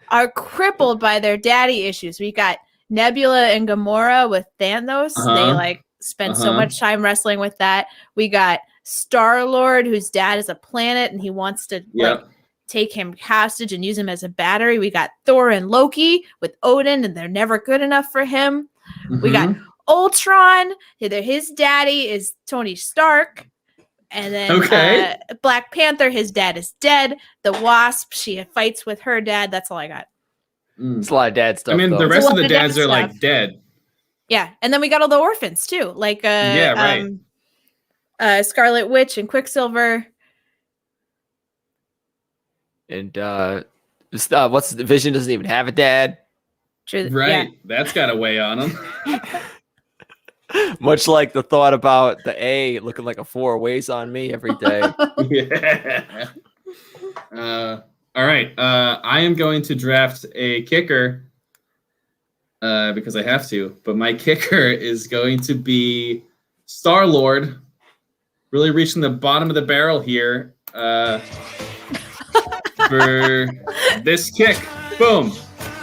S5: are crippled by their daddy issues. We got Nebula and Gamora with Thanos. They like spend so much time wrestling with that. We got Star-Lord, whose dad is a planet and he wants to like take him hostage and use him as a battery. We got Thor and Loki with Odin, and they're never good enough for him. We got Ultron. His daddy is Tony Stark. And then Black Panther, his dad is dead. The Wasp, she fights with her dad. That's all I got.
S6: It's a lot of dad stuff.
S1: I mean,
S6: though.
S1: the rest of the dads are like dead.
S5: Yeah, and then we got all the orphans too, like Scarlet Witch and Quicksilver.
S6: And what's the Vision doesn't even have a dad.
S1: Right, that's got to weigh on him.
S6: Much like the thought about the A looking like a 4 weighs on me every day.
S1: All right. I am going to draft a kicker because I have to. But my kicker is going to be Star-Lord. Really reaching the bottom of the barrel here for this kick. Boom.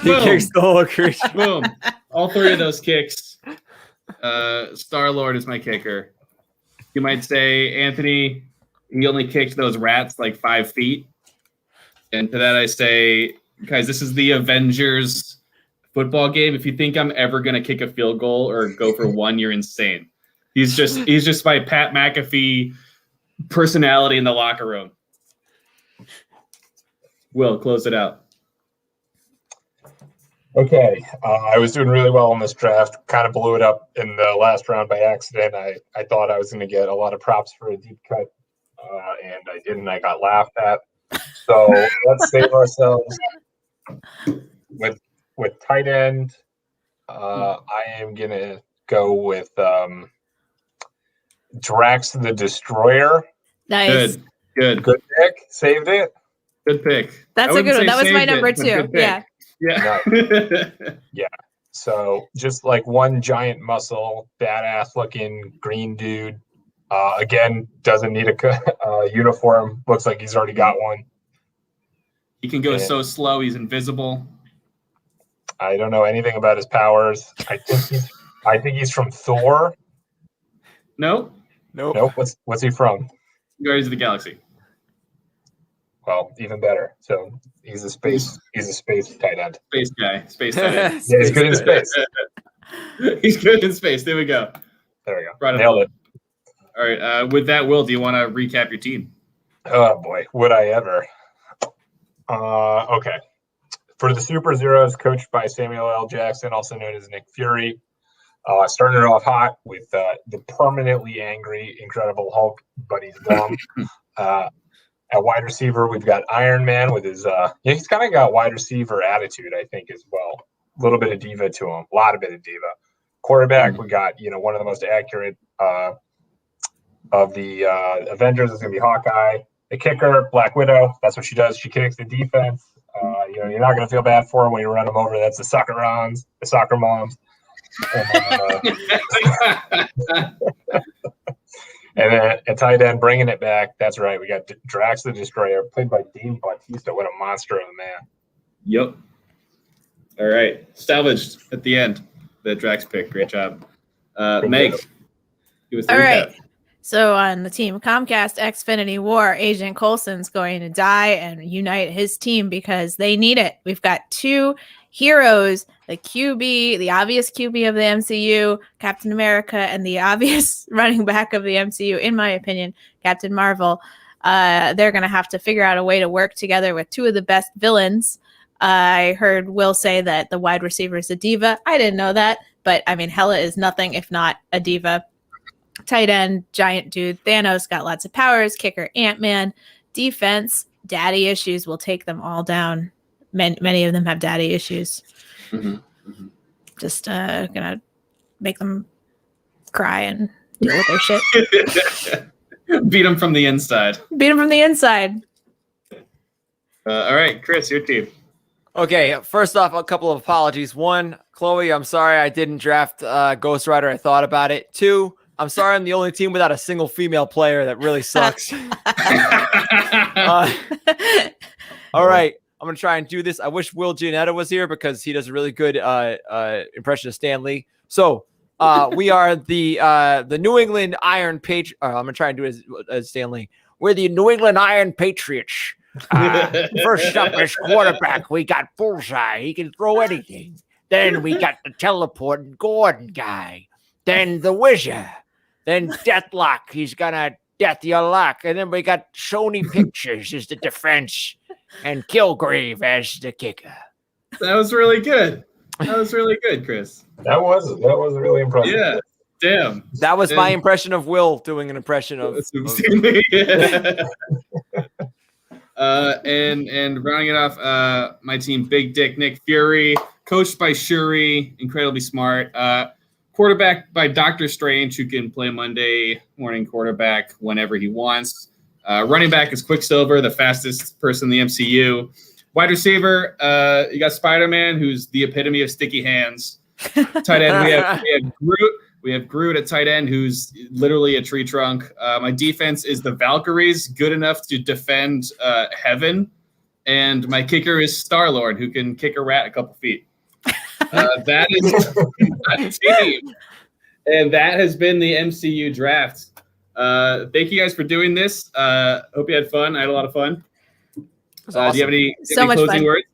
S6: He kicks the whole creature.
S1: Boom. All 3 of those kicks. Star-Lord is my kicker. You might say, Anthony, he only kicked those rats like 5 feet. And to that I say, guys, this is the Avengers football game. If you think I'm ever going to kick a field goal or go for 1, you're insane. He's just my Pat McAfee personality in the locker room. Will, close it out.
S2: Okay, I was doing really well in this draft. Kind of blew it up in the last round by accident. I thought I was going to get a lot of props for a deep cut, and I didn't. I got laughed at. So let's save ourselves with tight end. I am going to go with Drax the Destroyer.
S5: Nice.
S1: Good
S2: pick. Saved it.
S1: Good pick.
S5: That's a good one. That was my number 2. Yeah.
S1: Yeah.
S2: Yeah. So just like one giant muscle, badass looking green dude. Again, doesn't need a uniform. Looks like he's already got one.
S1: He can go so slow. He's invisible.
S2: I don't know anything about his powers. I think he's from Thor.
S1: Nope.
S2: What's he from?
S1: Guardians of the Galaxy.
S2: Well, even better. So he's a space tight end.
S1: Space guy. Space tight end.
S2: Yeah, he's good in space.
S1: He's good in space. There we go.
S2: Nailed it.
S1: All right. With that, Will, do you want to recap your team?
S2: Oh boy, would I ever? Okay. For the Super Zeros, coached by Samuel L. Jackson, also known as Nick Fury. Starting it off hot with the permanently angry Incredible Hulk, but he's dumb. At wide receiver, we've got Iron Man with his he's kind of got wide receiver attitude, I think, as well. A little bit of diva to him, a lot of bit of diva. Quarterback, we got one of the most accurate of the Avengers is going to be Hawkeye. The kicker, Black Widow, that's what she does. She kicks the defense. You're not going to feel bad for them when you run them over. That's the soccer moms. And then at tight end, bringing it back. That's right. We got Drax the Destroyer, played by Dave Bautista. What a monster of a man.
S1: Yep. All right. Salvaged at the end. The Drax pick. Great job. Meg, give us the recap.
S5: Right. So on the team Comcast Xfinity War, Agent Coulson's going to die and unite his team because they need it. We've got 2 heroes, the QB, the obvious QB of the MCU, Captain America, and the obvious running back of the MCU, in my opinion, Captain Marvel. They're going to have to figure out a way to work together with 2 of the best villains. I heard Will say that the wide receiver is a diva. I didn't know that, but I mean, Hela is nothing if not a diva. Tight end, giant dude. Thanos got lots of powers. Kicker, Ant-Man. Defense, daddy issues will take them all down. Many of them have daddy issues. Just gonna make them cry and deal with their shit.
S1: Beat them from the inside. All right, Chris, your team.
S6: Okay, first off, a couple of apologies. 1, Chloe, I'm sorry I didn't draft Ghost Rider. I thought about it. 2, I'm sorry I'm the only team without a single female player. That really sucks. All right, I'm going to try and do this. I wish Will Gianetta was here because he does a really good impression of Stan Lee. So we are the New England Iron Patriots. I'm going to try and do it as Stan Lee. We're the New England Iron Patriots. First up as quarterback, we got Bullseye. He can throw anything. Then we got the teleporting Gordon guy. Then the Wizard. Then Deathlock. He's gonna death your luck. And then we got Sony Pictures as the defense and Kilgrave as the kicker.
S1: That was really good. Chris.
S2: That was really impressive.
S1: Yeah. Damn.
S6: That was my impression of Will doing an impression of
S1: and rounding it off, my team, Big Dick Nick Fury, coached by Shuri, incredibly smart. Quarterback by Doctor Strange, who can play Monday morning quarterback whenever he wants. Running back is Quicksilver, the fastest person in the MCU. Wide receiver, you got Spider-Man, who's the epitome of sticky hands. Tight end, we have Groot. We have Groot at tight end, who's literally a tree trunk. My defense is the Valkyries, good enough to defend heaven. And my kicker is Star-Lord, who can kick a rat a couple feet. That is my team. And that has been the MCU draft. Thank you guys for doing this. Hope you had fun. I had a lot of fun.
S5: Awesome.
S1: Do you have any
S5: much
S1: closing
S5: fun.
S1: words?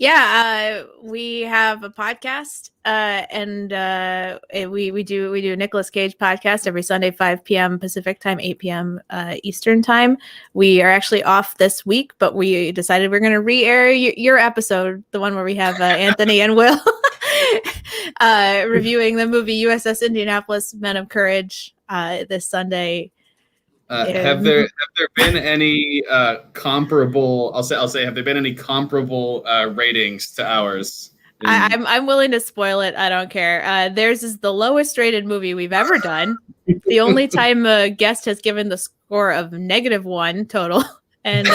S5: Yeah, we have a podcast, and we do a Nicolas Cage podcast every Sunday, 5 p.m. Pacific time, 8 p.m. Eastern time. We are actually off this week, but we decided we're going to re-air your episode, the one where we have Anthony and Will reviewing the movie USS Indianapolis: Men of Courage this Sunday.
S1: Have there been any comparable? I'll say, have there been any comparable ratings to ours?
S5: I'm willing to spoil it. I don't care. Theirs is the lowest rated movie we've ever done. The only time a guest has given the score of -1 total, and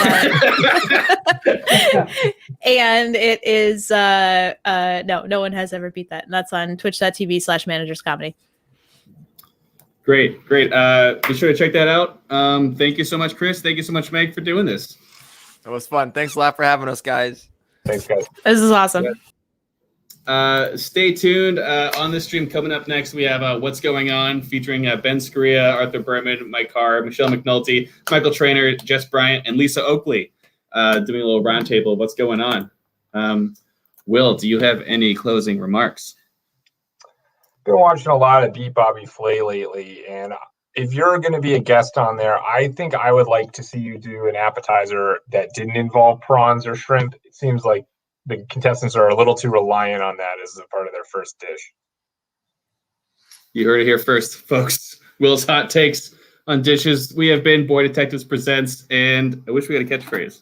S5: and it is no one has ever beat that. And that's on twitch.tv/managerscomedy.
S1: Great. Be sure to check that out. Thank you so much, Chris. Thank you so much, Meg, for doing this.
S6: It was fun. Thanks a lot for having us, guys.
S2: Thanks, guys.
S5: This is awesome.
S1: Stay tuned. On the stream coming up next, we have What's Going On, featuring Ben Scaria, Arthur Berman, Mike Carr, Michelle McNulty, Michael Traynor, Jess Bryant, and Lisa Oakley, doing a little roundtable of what's going on. Will, do you have any closing remarks?
S2: Been watching a lot of Beat Bobby Flay lately, and if you're going to be a guest on there, I think I would like to see you do an appetizer that didn't involve prawns or shrimp. It seems like the contestants are a little too reliant on that as a part of their first dish.
S1: You heard it here first, folks. Will's hot takes on dishes. We have been Boy Detectives Presents, and I wish we had a catchphrase.